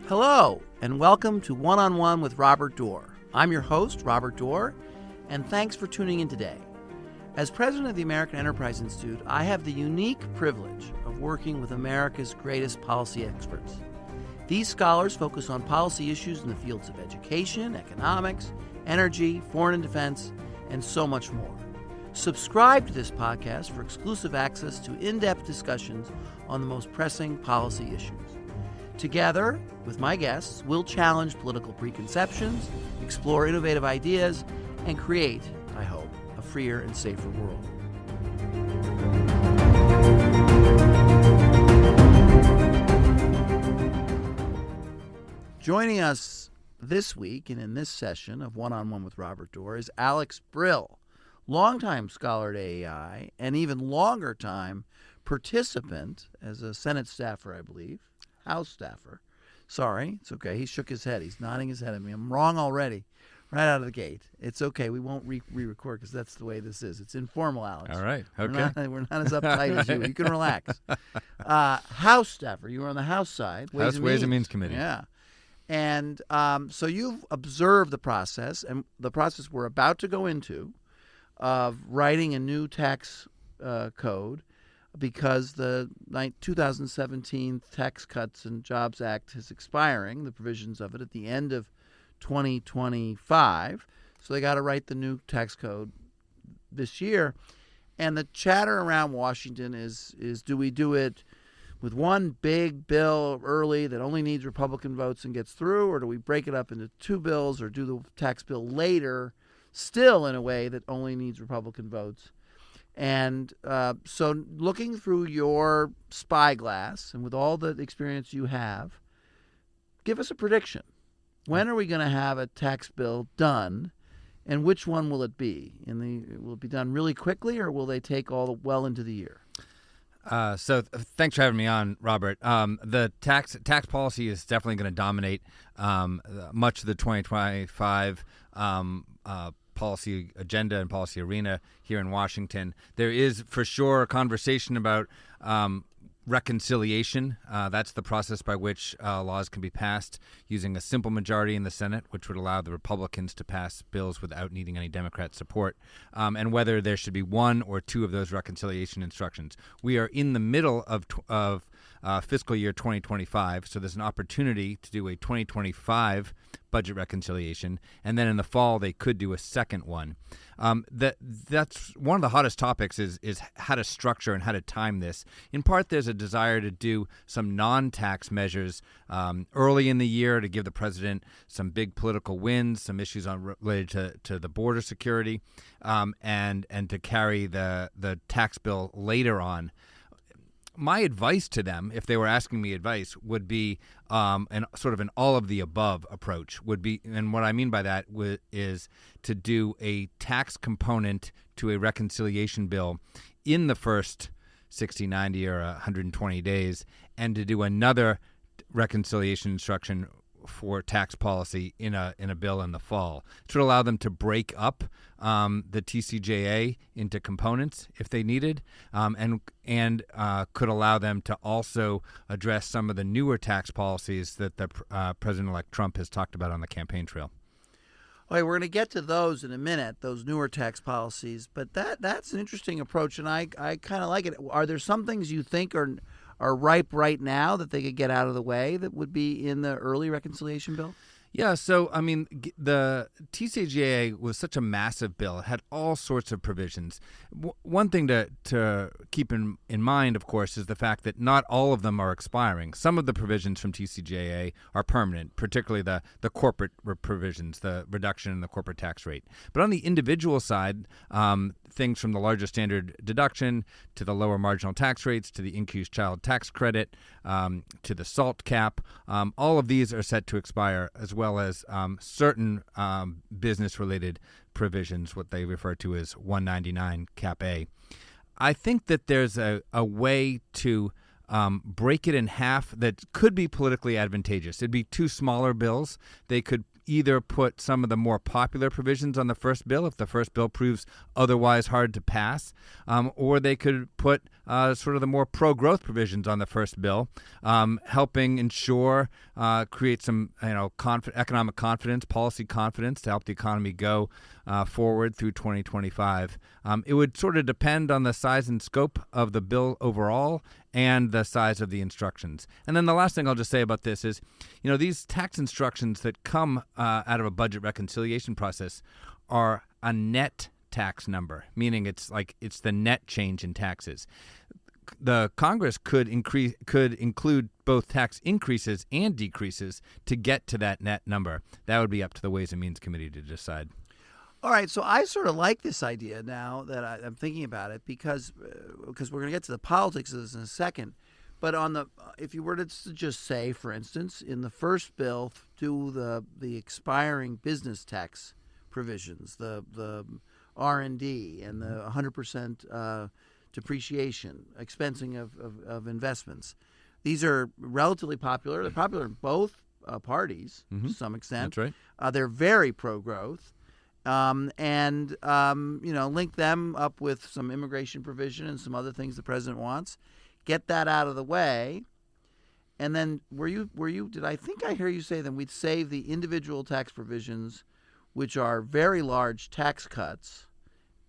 Hello, and welcome to One-on-One with Robert Doar. I'm your host, Robert Doar, and thanks for tuning in today. As president of the American Enterprise Institute, I have the unique privilege of working with America's greatest policy experts. These scholars focus on policy issues in the fields of education, economics, energy, foreign and defense, and so much more. Subscribe to this podcast for exclusive access to in-depth discussions on the most pressing policy issues. Together, with my guests, we'll challenge political preconceptions, explore innovative ideas, and create, I hope, a freer and safer world. Joining us this week and in this session of One-on-One with Robert Doar is Alex Brill, longtime scholar at AEI and even longer time participant as a Senate staffer, I believe. House staffer. Sorry, it's okay. He shook his head. He's nodding his head at me. I'm wrong already, right out of the gate. It's okay. We won't re-record because that's the way this is. It's informal, Alex. All right. Okay. We're not as uptight as you. You can relax. House staffer. You were on the House side. Ways and Means Committee. Yeah. And so you've observed the process, and the process we're about to go into of writing a new tax code, because the 2017 Tax Cuts and Jobs Act is expiring, the provisions of it, at the end of 2025. So they got to write the new tax code this year. And the chatter around Washington is do we do it with one big bill early that only needs Republican votes and gets through, or do we break it up into two bills, or do the tax bill later, still in a way that only needs Republican votes? And so looking through your spyglass and with all the experience you have, give us a prediction. When are we going to have a tax bill done, and which one will it be? Will it be done really quickly, or will they take well into the year? So thanks for having me on, Robert. The tax policy is definitely going to dominate much of the 2025 policy agenda and policy arena here in Washington. There is for sure a conversation about reconciliation. That's the process by which laws can be passed using a simple majority in the Senate, which would allow the Republicans to pass bills without needing any Democrat support, and whether there should be one or two of those reconciliation instructions. We are in the middle of fiscal year 2025, so there's an opportunity to do a 2025 budget reconciliation, and then in the fall they could do a second one. That's one of the hottest topics is how to structure and how to time this. In part, there's a desire to do some non-tax measures early in the year to give the president some big political wins, some issues related to the border security, and to carry the tax bill later on. My advice to them, if they were asking me advice, would be an all of the above approach would be, and what I mean by that is to do a tax component to a reconciliation bill in the first 60, 90, or 120 days, and to do another reconciliation instruction for tax policy in a bill in the fall. It would allow them to break up the TCJA into components if they needed, and could allow them to also address some of the newer tax policies that the President-elect Trump has talked about on the campaign trail. Okay, we're going to get to those in a minute, those newer tax policies, but that's an interesting approach, and I kind of like it. Are there some things you think are ripe right now that they could get out of the way that would be in the early reconciliation bill? Yeah, so, I mean, the TCJA was such a massive bill. It had all sorts of provisions. One thing to keep in mind, of course, is the fact that not all of them are expiring. Some of the provisions from TCJA are permanent, particularly the corporate provisions, the reduction in the corporate tax rate. But on the individual side, things from the larger standard deduction to the lower marginal tax rates to the increased child tax credit to the SALT cap, all of these are set to expire, as well as certain business-related provisions, what they refer to as 199 Cap A. I think that there's a way to break it in half that could be politically advantageous. It'd be two smaller bills. They could either put some of the more popular provisions on the first bill if the first bill proves otherwise hard to pass, or they could put sort of the more pro-growth provisions on the first bill, helping ensure, create some economic confidence, policy confidence to help the economy go forward through 2025. It would sort of depend on the size and scope of the bill overall and the size of the instructions. And then the last thing I'll just say about this is, these tax instructions that come out of a budget reconciliation process are a net tax number, meaning it's the net change in taxes. The Congress could include both tax increases and decreases to get to that net number. That would be up to the Ways and Means Committee to decide. All right, so I sort of like this idea now that I'm thinking about it because we're going to get to the politics of this in a second. But if you were to just say, for instance, in the first bill, do the expiring business tax provisions, the R&D and the 100% depreciation, expensing of investments. These are relatively popular. They're popular in both parties to some extent. That's right. They're very pro-growth. Link them up with some immigration provision and some other things the president wants. Get that out of the way. And then did I think I hear you say then we'd save the individual tax provisions, which are very large tax cuts,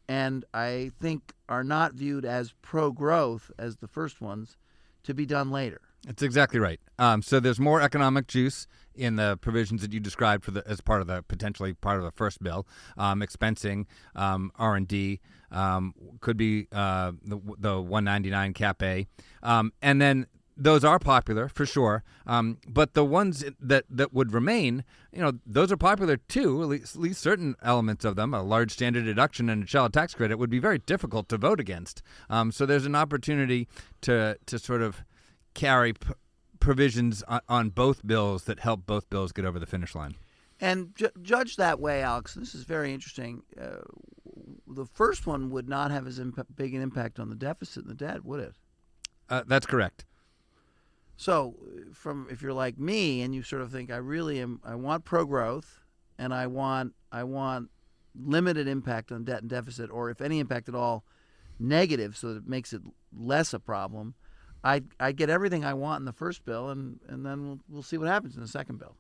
and I think are not viewed as pro-growth as the first ones, to be done later. That's exactly right. So there's more economic juice in the provisions that you described as part of the potentially part of the first bill. Expensing, R&D, could be the 199 Cap A, and then those are popular for sure. But the ones that would remain, those are popular too. At least certain elements of them, a large standard deduction and a child tax credit, would be very difficult to vote against. So there's an opportunity to sort of carry provisions on both bills that help both bills get over the finish line. And judge that way, Alex. This is very interesting. The first one would not have as big an impact on the deficit and the debt, would it? That's correct. So, if you're like me and you sort of think I want pro-growth and I want limited impact on debt and deficit, or if any impact at all, negative, so that it makes it less a problem. I get everything I want in the first bill, and then we'll see what happens in the second bill.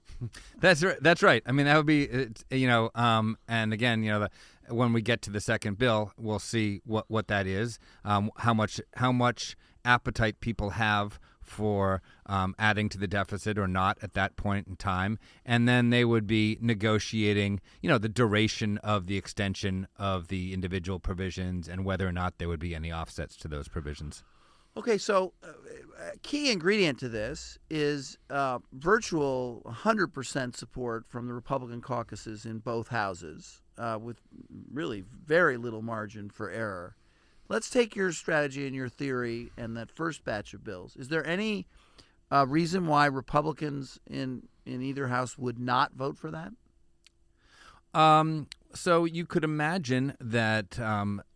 That's right. That's right. I mean, that would be and again, when we get to the second bill, we'll see what that is, how much appetite people have for adding to the deficit or not at that point in time, and then they would be negotiating, the duration of the extension of the individual provisions and whether or not there would be any offsets to those provisions. Okay, so a key ingredient to this is virtual 100% support from the Republican caucuses in both houses, with really very little margin for error. Let's take your strategy and your theory and that first batch of bills. Is there any reason why Republicans in either house would not vote for that? So you could imagine that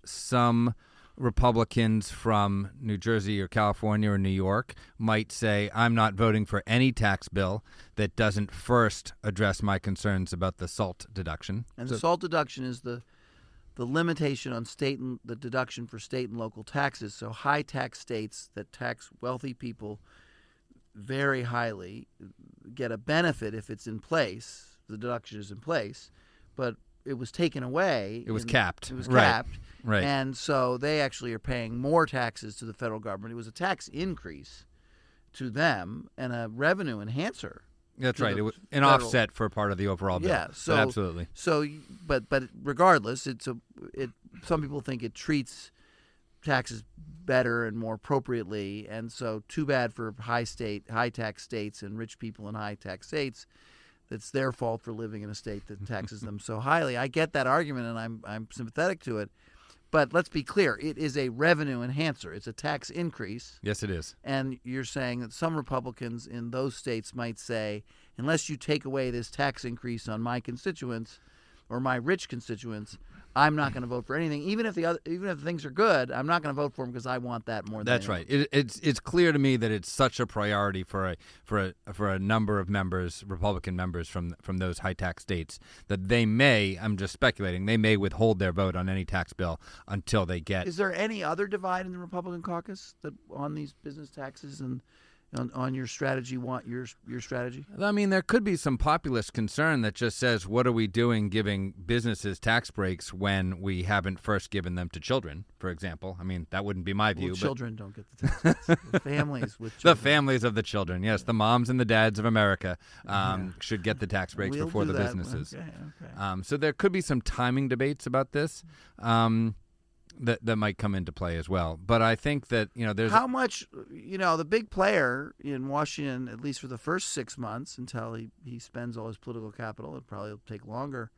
some Republicans from New Jersey or California or New York might say, I'm not voting for any tax bill that doesn't first address my concerns about the SALT deduction. And the SALT deduction is the limitation on the deduction for state and local taxes. So high tax states that tax wealthy people very highly get a benefit if it's in place. The deduction is in place, but it was taken away. It was capped. It was right. capped. Right. And so they actually are paying more taxes to the federal government. It was a tax increase to them and a revenue enhancer. That's right. It was an offset for part of the overall bill. Yeah. So absolutely. So, but regardless, some people think it treats taxes better and more appropriately, and so too bad for high tax states and rich people in high tax states. It's their fault for living in a state that taxes them so highly. I get that argument, and I'm sympathetic to it. But let's be clear, it is a revenue enhancer. It's a tax increase. Yes, it is. And you're saying that some Republicans in those states might say, unless you take away this tax increase on my constituents, or my rich constituents, I'm not going to vote for anything, even if the things are good. I'm not going to vote for them because I want that more. That's right. It's clear to me that it's such a priority for a number of members, Republican members from those high tax states, that they may, I'm just speculating, they may withhold their vote on any tax bill until they get. Is there any other divide in the Republican caucus that on these business taxes and on your strategy? Your strategy? I mean, there could be some populist concern that just says, what are we doing giving businesses tax breaks when we haven't first given them to children, for example? I mean, that wouldn't be my view. Well, children don't get the tax breaks. The families with children. The families of the children, yes. The moms and the dads of America should get the tax breaks before the businesses. Okay. So there could be some timing debates about this. That might come into play as well. But I think that, there's... How much, the big player in Washington, at least for the first 6 months until he spends all his political capital, it probably will take longer,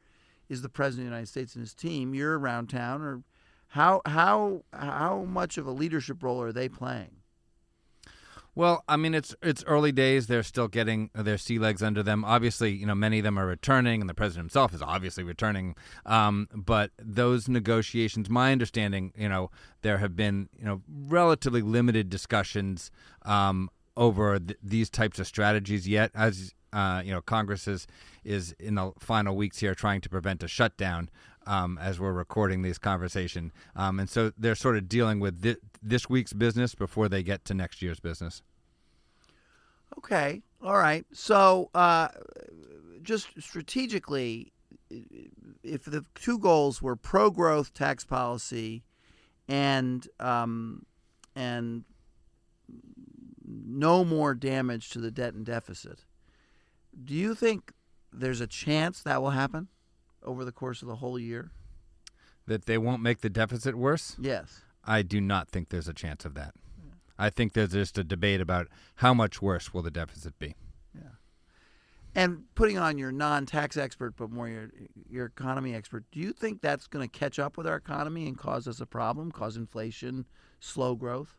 is the President of the United States and his team. You're around town. Or how much of a leadership role are they playing? Well, I mean, it's early days. They're still getting their sea legs under them. Obviously, many of them are returning, and the president himself is obviously returning. But those negotiations, my understanding, there have been, relatively limited discussions over these types of strategies yet. As Congress is in the final weeks here trying to prevent a shutdown. As we're recording this conversation. And so they're sort of dealing with this week's business before they get to next year's business. Okay. All right. So just strategically, if the two goals were pro-growth tax policy and no more damage to the debt and deficit, do you think there's a chance that will happen over the course of the whole year? That they won't make the deficit worse? Yes. I do not think there's a chance of that. Yeah. I think there's just a debate about how much worse will the deficit be. Yeah. And putting on your non-tax expert, but more your economy expert, do you think that's going to catch up with our economy and cause us a problem, cause inflation, slow growth?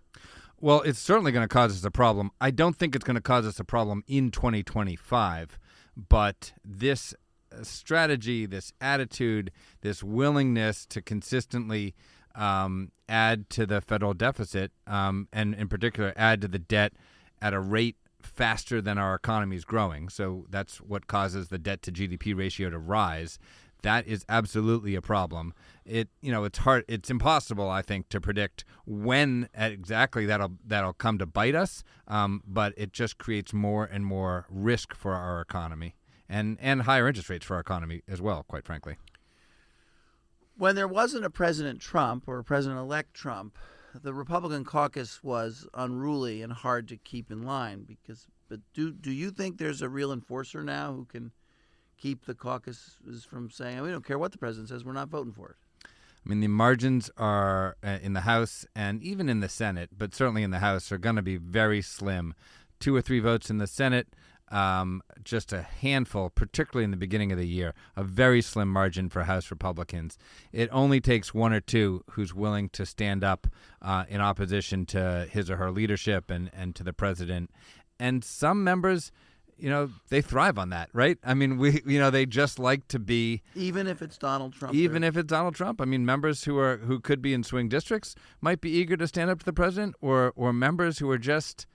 Well, it's certainly going to cause us a problem. I don't think it's going to cause us a problem in 2025, but this strategy, this attitude, this willingness to consistently add to the federal deficit, and in particular add to the debt at a rate faster than our economy is growing. So that's what causes the debt to GDP ratio to rise. That is absolutely a problem. It's hard. It's impossible, I think, to predict when exactly that'll come to bite us. But it just creates more and more risk for our economy. And higher interest rates for our economy as well, quite frankly. When there wasn't a President Trump or a President-elect Trump, the Republican caucus was unruly and hard to keep in line. But do you think there's a real enforcer now who can keep the caucuses from saying, we don't care what the president says, we're not voting for it? I mean, the margins are in the House and even in the Senate, but certainly in the House, are going to be very slim. 2 or 3 votes in the Senate. Just a handful, particularly in the beginning of the year, a very slim margin for House Republicans. It only takes 1 or 2 who's willing to stand up in opposition to his or her leadership and to the president. And some members, they thrive on that, right? I mean, they just like to be, even if it's Donald Trump. Even if it's Donald Trump. I mean, members who could be in swing districts might be eager to stand up to the president, or members who are just,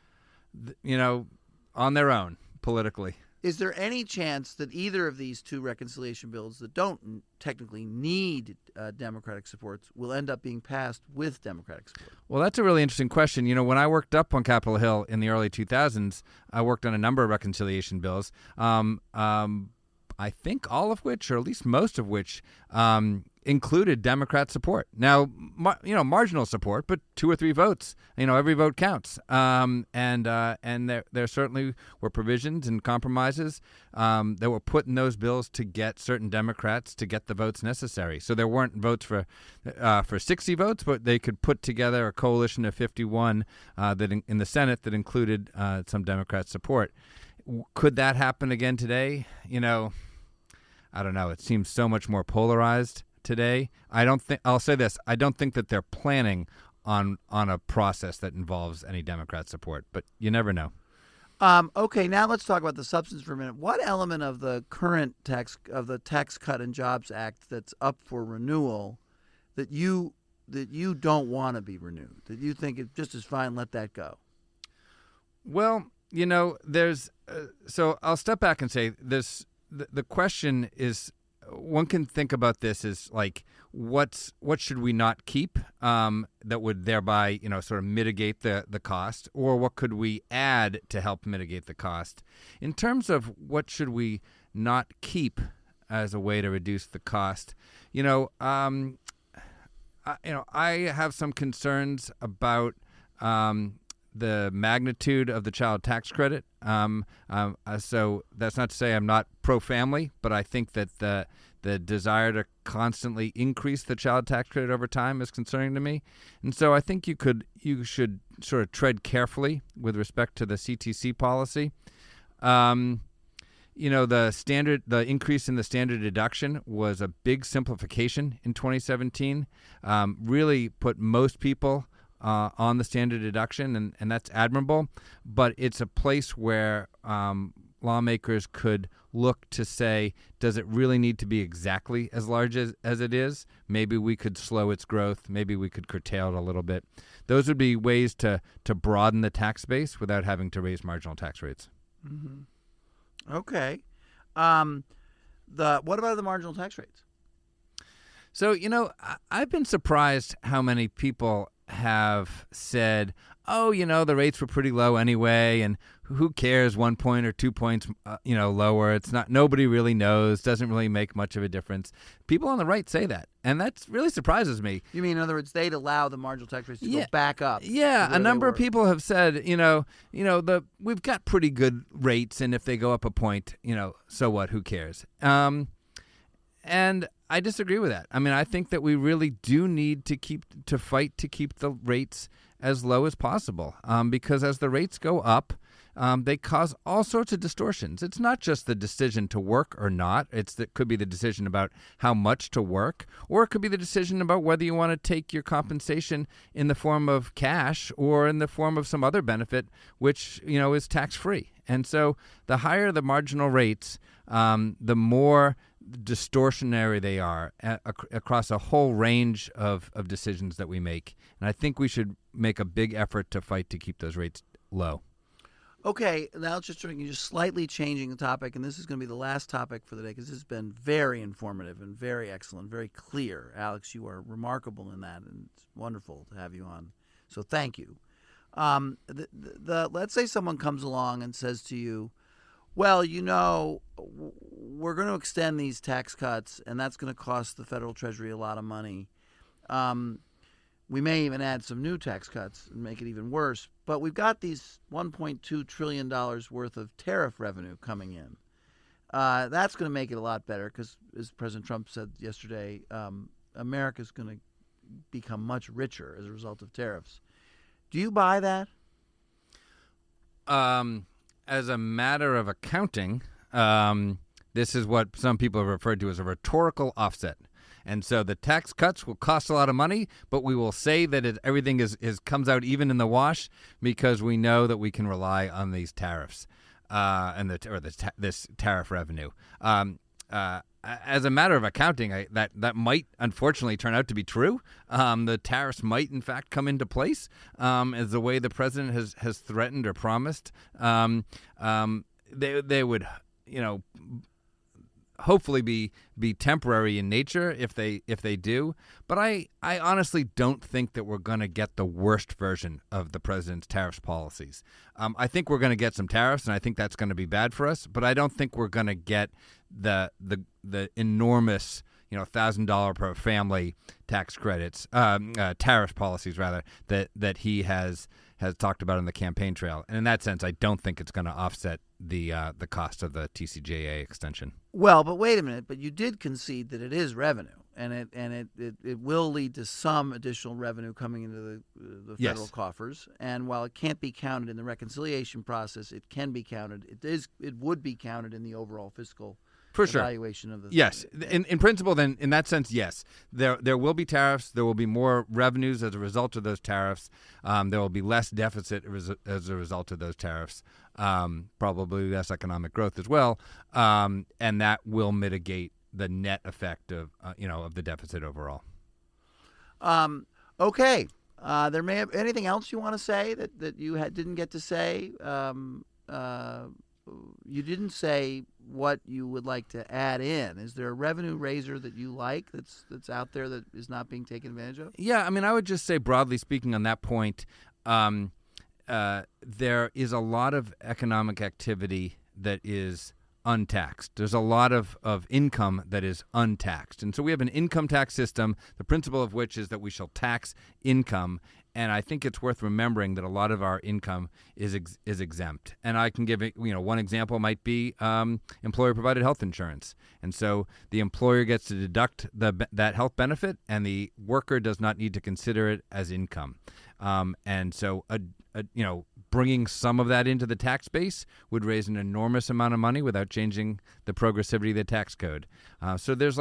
on their own politically. Is there any chance that either of these 2 reconciliation bills that don't technically need Democratic support will end up being passed with Democratic support? Well, that's a really interesting question. When I worked up on Capitol Hill in the early 2000s, I worked on a number of reconciliation bills. I think all of which, or at least most of which, included Democrat support. Now, marginal support, but 2 or 3 votes. Every vote counts. And there certainly were provisions and compromises that were put in those bills to get certain Democrats to get the votes necessary. So there weren't votes for 60 votes, but they could put together a coalition of 51 in the Senate that included some Democrat support. Could that happen again today? I don't know. It seems so much more polarized today. I'll say this. I don't think that they're planning on a process that involves any Democrat support, but you never know. Okay, now let's talk about the substance for a minute. What element of the current Tax Cut and Jobs Act that's up for renewal that you don't want to be renewed? That you think it just is fine, let that go? Well, there's so I'll step back and say this. The question is, one can think about this as like, what should we not keep that would thereby sort of mitigate the cost, or what could we add to help mitigate the cost? In terms of what should we not keep as a way to reduce the cost, I have some concerns about the magnitude of the child tax credit. So that's not to say I'm not pro-family, but I think that the desire to constantly increase the child tax credit over time is concerning to me. And so I think you should sort of tread carefully with respect to the CTC policy. The increase in the standard deduction was a big simplification in 2017. Really put most people on the standard deduction, and that's admirable. But it's a place where lawmakers could look to say, does it really need to be exactly as large as it is? Maybe we could slow its growth. Maybe we could curtail it a little bit. Those would be ways to broaden the tax base without having to raise marginal tax rates. Mm-hmm. Okay. What about the marginal tax rates? So, I've been surprised how many people have said, oh, the rates were pretty low anyway, and who cares, 1 point or 2 points, lower. It's not, nobody really knows, doesn't really make much of a difference. People on the right say that, and that really surprises me. You mean, in other words, they'd allow the marginal tax rates to go back up? Yeah, a number of people have said, we've got pretty good rates, and if they go up a point, so what? Who cares? And I disagree with that. I mean, I think that we really do need to fight to keep the rates as low as possible, because as the rates go up, they cause all sorts of distortions. It's not just the decision to work or not. It could be the decision about how much to work, or it could be the decision about whether you want to take your compensation in the form of cash or in the form of some other benefit, which is tax-free. And so the higher the marginal rates, the more distortionary they are across a whole range of decisions that we make. And I think we should make a big effort to fight to keep those rates low. Okay, now just slightly changing the topic, and this is going to be the last topic for the day because this has been very informative and very excellent, very clear. Alex, you are remarkable in that, and it's wonderful to have you on. So thank you. Let's say someone comes along and says to you, well, we're going to extend these tax cuts, and that's going to cost the federal treasury a lot of money. We may even add some new tax cuts and make it even worse. But we've got these $1.2 trillion worth of tariff revenue coming in. That's going to make it a lot better because, as President Trump said yesterday, America's going to become much richer as a result of tariffs. Do you buy that? As a matter of accounting, this is what some people have referred to as a rhetorical offset. And so the tax cuts will cost a lot of money, but we will say that everything comes out even in the wash because we know that we can rely on these tariffs and this tariff revenue. As a matter of accounting, that might unfortunately turn out to be true. The tariffs might in fact come into place as the way the president has threatened or promised. They would, hopefully be temporary in nature if they do. But I honestly don't think that we're going to get the worst version of the president's tariffs policies. I think we're going to get some tariffs, and I think that's going to be bad for us. But I don't think we're going to get the enormous $1,000 per family tax credits, tariff policies rather, that he has talked about in the campaign trail. And in that sense, I don't think it's going to offset the cost of the TCJA extension. Well, but wait a minute. But you did concede that it is revenue, and it will lead to some additional revenue coming into the federal coffers. And while it can't be counted in the reconciliation process, it can be counted. It would be counted in the overall fiscal evaluation of the. Yes, in principle, then in that sense, yes, there will be tariffs. There will be more revenues as a result of those tariffs. There will be less deficit as a result of those tariffs. probably less economic growth as well, and that will mitigate the net effect of of the deficit overall. Okay. There may have anything else you want to say that you didn't get to say. You didn't say what you would like to add in. Is there a revenue raiser that you like that's out there that is not being taken advantage of? Yeah, I mean, I would just say, broadly speaking, on that point, there is a lot of economic activity that is untaxed. There's a lot of income that is untaxed. And so we have an income tax system, the principle of which is that we shall tax income. And I think it's worth remembering that a lot of our income is exempt. And I can give one example might be employer-provided health insurance. And so the employer gets to deduct that health benefit, and the worker does not need to consider it as income. And so bringing some of that into the tax base would raise an enormous amount of money without changing the progressivity of the tax code. So there's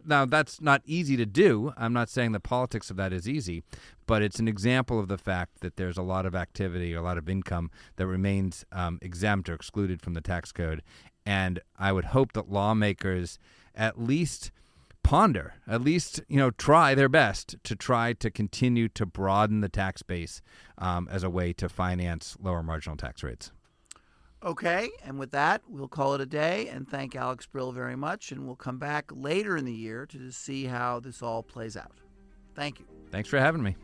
now that's not easy to do. I'm not saying the politics of that is easy, but it's an example of the fact that there's a lot of activity, a lot of income that remains exempt or excluded from the tax code. And I would hope that lawmakers at least ponder, try their best to try to continue to broaden the tax base as a way to finance lower marginal tax rates. Okay, and with that, we'll call it a day and thank Alex Brill very much, and we'll come back later in the year to see how this all plays out. Thank you. Thanks for having me.